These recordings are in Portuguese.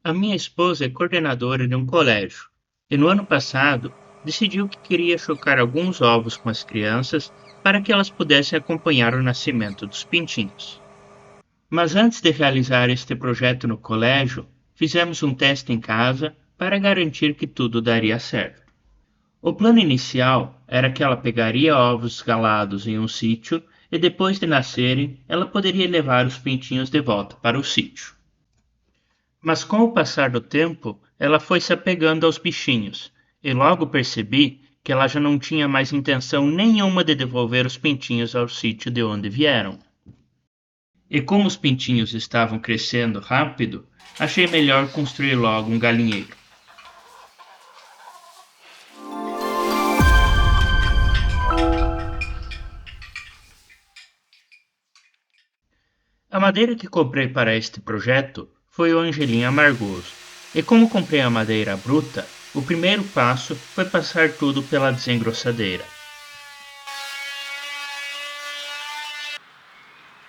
A minha esposa é coordenadora de um colégio e no ano passado decidiu que queria chocar alguns ovos com as crianças para que elas pudessem acompanhar o nascimento dos pintinhos. Mas antes de realizar este projeto no colégio, fizemos um teste em casa para garantir que tudo daria certo. O plano inicial era que ela pegaria ovos galados em um sítio e depois de nascerem, ela poderia levar os pintinhos de volta para o sítio. Mas com o passar do tempo, ela foi se apegando aos bichinhos, e logo percebi que ela já não tinha mais intenção nenhuma de devolver os pintinhos ao sítio de onde vieram. E como os pintinhos estavam crescendo rápido, achei melhor construir logo um galinheiro. A madeira que comprei para este projeto foi o angelim amargoso, e como comprei a madeira bruta, o primeiro passo foi passar tudo pela desengrossadeira.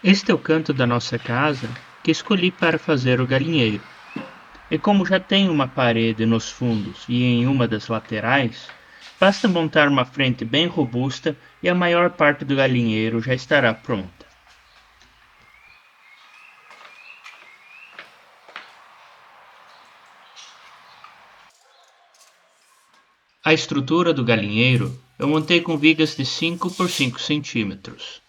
Este é o canto da nossa casa que escolhi para fazer o galinheiro. E como já tem uma parede nos fundos e em uma das laterais, basta montar uma frente bem robusta e a maior parte do galinheiro já estará pronta. A estrutura do galinheiro eu montei com vigas de 5 por 5 centímetros.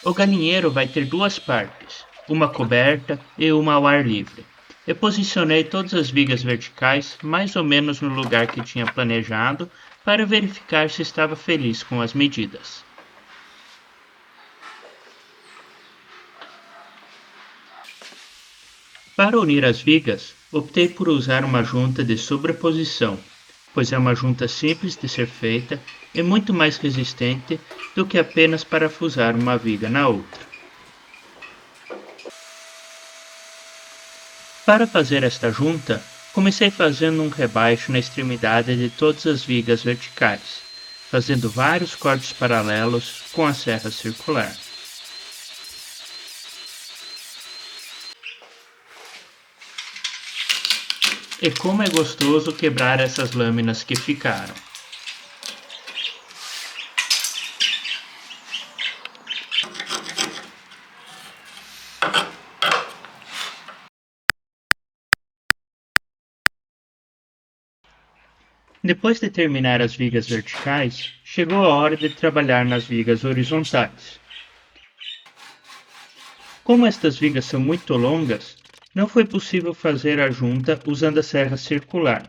O galinheiro vai ter duas partes, uma coberta e uma ao ar livre. Eu posicionei todas as vigas verticais mais ou menos no lugar que tinha planejado para verificar se estava feliz com as medidas. Para unir as vigas, optei por usar uma junta de sobreposição, pois é uma junta simples de ser feita e muito mais resistente do que apenas parafusar uma viga na outra. Para fazer esta junta, comecei fazendo um rebaixo na extremidade de todas as vigas verticais, fazendo vários cortes paralelos com a serra circular. E como é gostoso quebrar essas lâminas que ficaram. Depois de terminar as vigas verticais, chegou a hora de trabalhar nas vigas horizontais. Como estas vigas são muito longas, não foi possível fazer a junta usando a serra circular,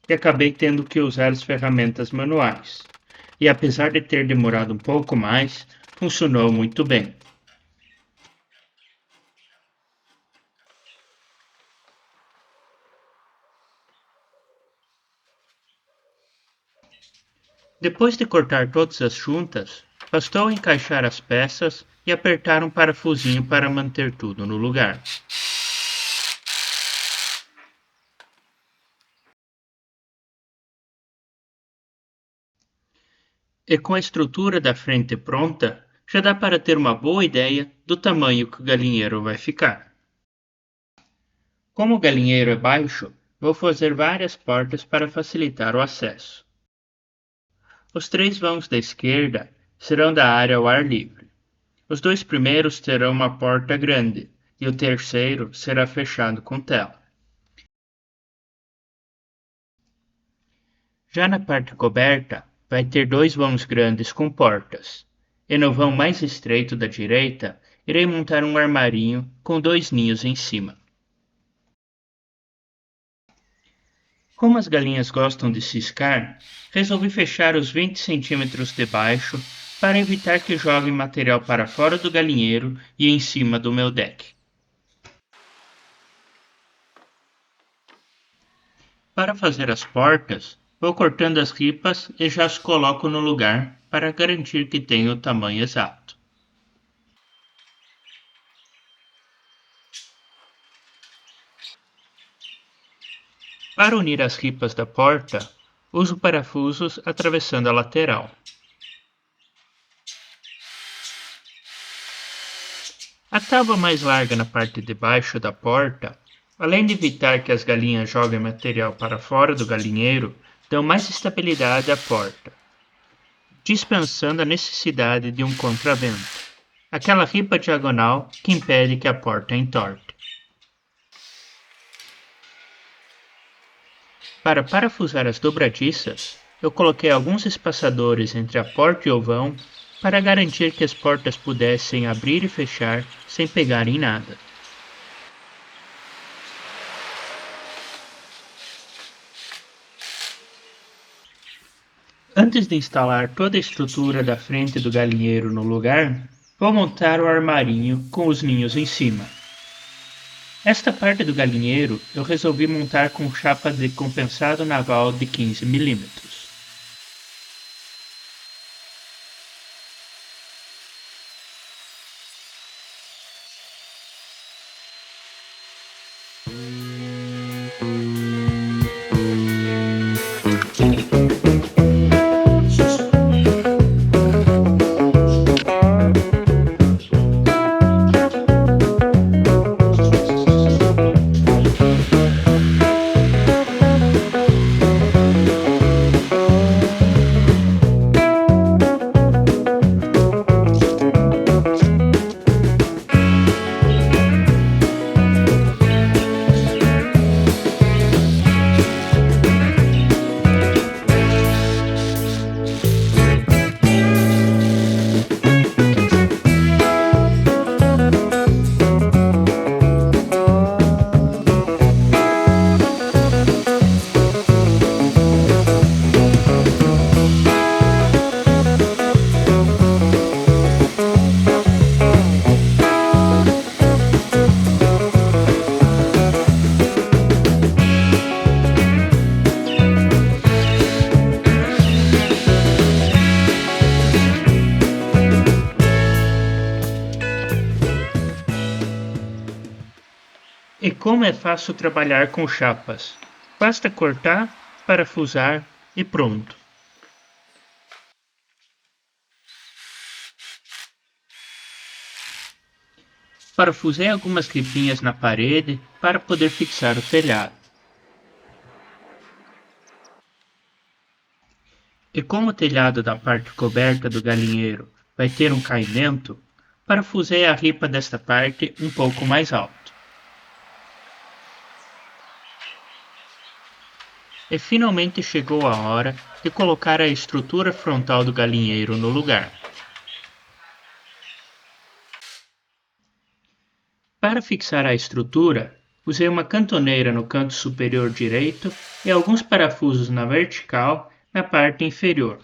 e acabei tendo que usar as ferramentas manuais. E apesar de ter demorado um pouco mais, funcionou muito bem. Depois de cortar todas as juntas, bastou encaixar as peças e apertar um parafusinho para manter tudo no lugar. E com a estrutura da frente pronta, já dá para ter uma boa ideia do tamanho que o galinheiro vai ficar. Como o galinheiro é baixo, vou fazer várias portas para facilitar o acesso. Os três vãos da esquerda serão da área ao ar livre. Os dois primeiros terão uma porta grande e o terceiro será fechado com tela. Já na parte coberta, vai ter dois vãos grandes com portas. E no vão mais estreito da direita, irei montar um armarinho com dois ninhos em cima. Como as galinhas gostam de ciscar, resolvi fechar os 20 centímetros de baixo para evitar que joguem material para fora do galinheiro e em cima do meu deck. Para fazer as portas, vou cortando as ripas e já as coloco no lugar para garantir que tenha o tamanho exato. Para unir as ripas da porta, uso parafusos atravessando a lateral. A tábua mais larga na parte de baixo da porta, além de evitar que as galinhas joguem material para fora do galinheiro, dão mais estabilidade à porta, dispensando a necessidade de um contravento, aquela ripa diagonal que impede que a porta entorte. Para parafusar as dobradiças, eu coloquei alguns espaçadores entre a porta e o vão para garantir que as portas pudessem abrir e fechar sem pegar em nada. Antes de instalar toda a estrutura da frente do galinheiro no lugar, vou montar o armarinho com os ninhos em cima. Esta parte do galinheiro eu resolvi montar com chapa de compensado naval de 15 milímetros. E como é fácil trabalhar com chapas. Basta cortar, parafusar e pronto. Parafusei algumas ripinhas na parede para poder fixar o telhado. E como o telhado da parte coberta do galinheiro vai ter um caimento, parafusei a ripa desta parte um pouco mais alto. E finalmente chegou a hora de colocar a estrutura frontal do galinheiro no lugar. Para fixar a estrutura, usei uma cantoneira no canto superior direito e alguns parafusos na vertical na parte inferior.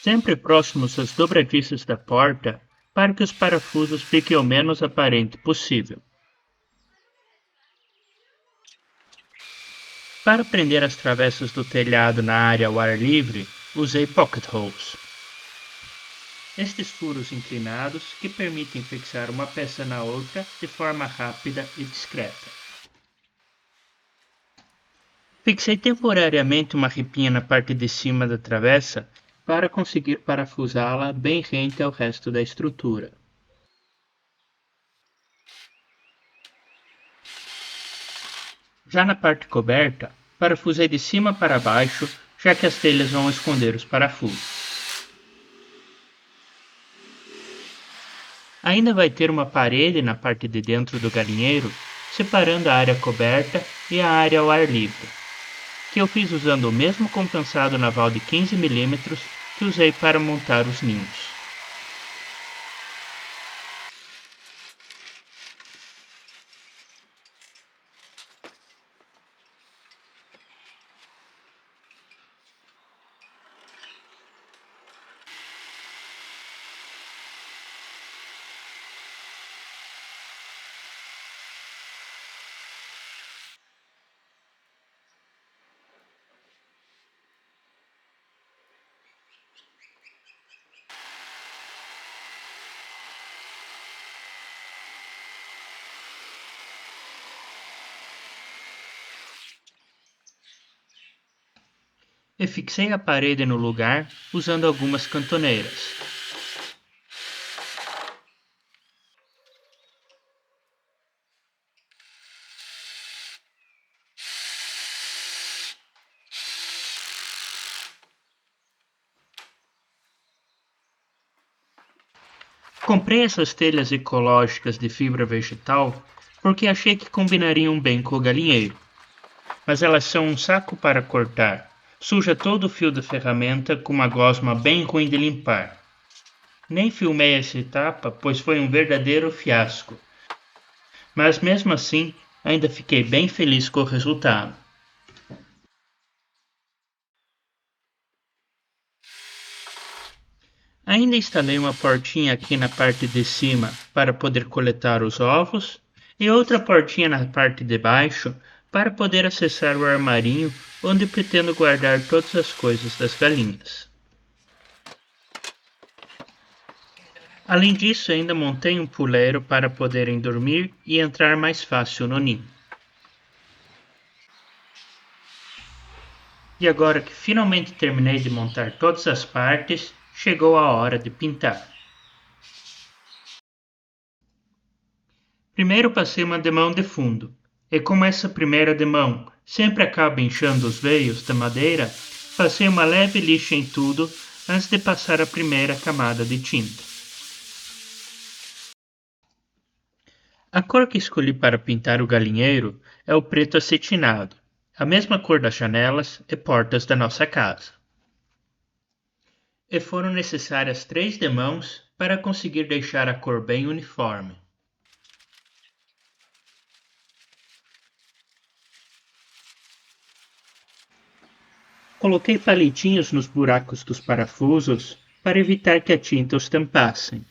Sempre próximos às dobradiças da porta, para que os parafusos fiquem o menos aparente possível. Para prender as travessas do telhado na área ao ar livre, usei pocket holes. Estes furos inclinados que permitem fixar uma peça na outra de forma rápida e discreta. Fixei temporariamente uma ripinha na parte de cima da travessa para conseguir parafusá-la bem rente ao resto da estrutura. Já na parte coberta, parafusei de cima para baixo, já que as telhas vão esconder os parafusos. Ainda vai ter uma parede na parte de dentro do galinheiro, separando a área coberta e a área ao ar livre, que eu fiz usando o mesmo compensado naval de 15 milímetros que usei para montar os ninhos. E fixei a parede no lugar usando algumas cantoneiras. Comprei essas telhas ecológicas de fibra vegetal porque achei que combinariam bem com o galinheiro, mas elas são um saco para cortar, suja todo o fio da ferramenta com uma gosma bem ruim de limpar. Nem filmei essa etapa, pois foi um verdadeiro fiasco, mas mesmo assim ainda fiquei bem feliz com o resultado. Ainda instalei uma portinha aqui na parte de cima para poder coletar os ovos e outra portinha na parte de baixo para poder acessar o armarinho onde pretendo guardar todas as coisas das galinhas. Além disso, ainda montei um puleiro para poderem dormir e entrar mais fácil no ninho. E agora que finalmente terminei de montar todas as partes, chegou a hora de pintar. Primeiro passei uma demão de fundo, e como essa primeira demão sempre acaba inchando os veios da madeira, passei uma leve lixa em tudo antes de passar a primeira camada de tinta. A cor que escolhi para pintar o galinheiro é o preto acetinado, a mesma cor das janelas e portas da nossa casa. E foram necessárias 3 demãos para conseguir deixar a cor bem uniforme. Coloquei palitinhos nos buracos dos parafusos para evitar que a tinta os tampasse.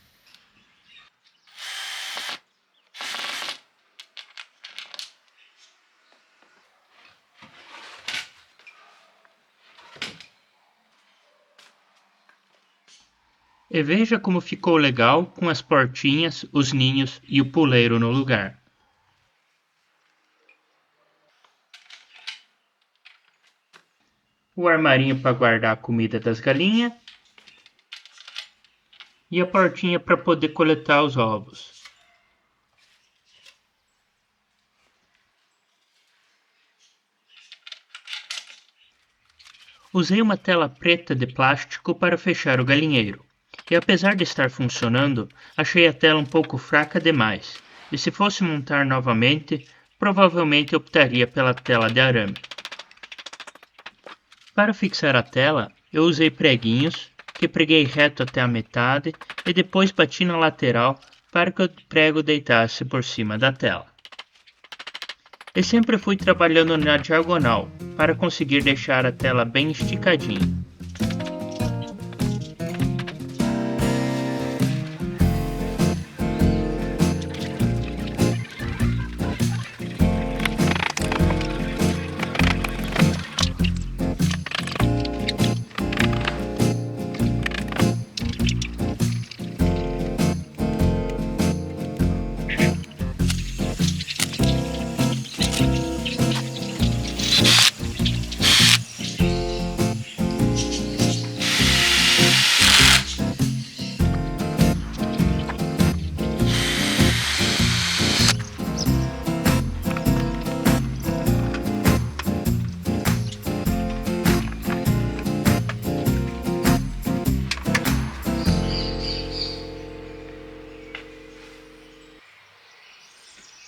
E veja como ficou legal com as portinhas, os ninhos e o puleiro no lugar. O armarinho para guardar a comida das galinhas e a portinha para poder coletar os ovos. Usei uma tela preta de plástico para fechar o galinheiro, e apesar de estar funcionando, achei a tela um pouco fraca demais, e se fosse montar novamente, provavelmente optaria pela tela de arame. Para fixar a tela, eu usei preguinhos, que preguei reto até a metade e depois bati na lateral para que o prego deitasse por cima da tela. E sempre fui trabalhando na diagonal, para conseguir deixar a tela bem esticadinha.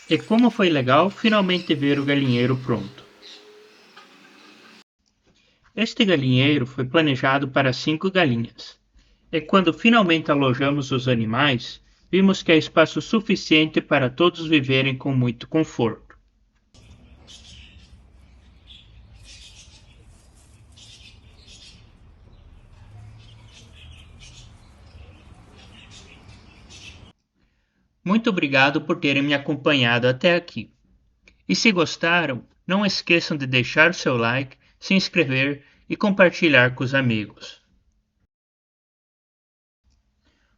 E como foi legal finalmente ver o galinheiro pronto. Este galinheiro foi planejado para 5 galinhas. E quando finalmente alojamos os animais, vimos que há espaço suficiente para todos viverem com muito conforto. Muito obrigado por terem me acompanhado até aqui. E se gostaram, não esqueçam de deixar o seu like, se inscrever e compartilhar com os amigos.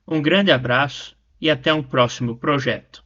Um grande abraço e até um próximo projeto.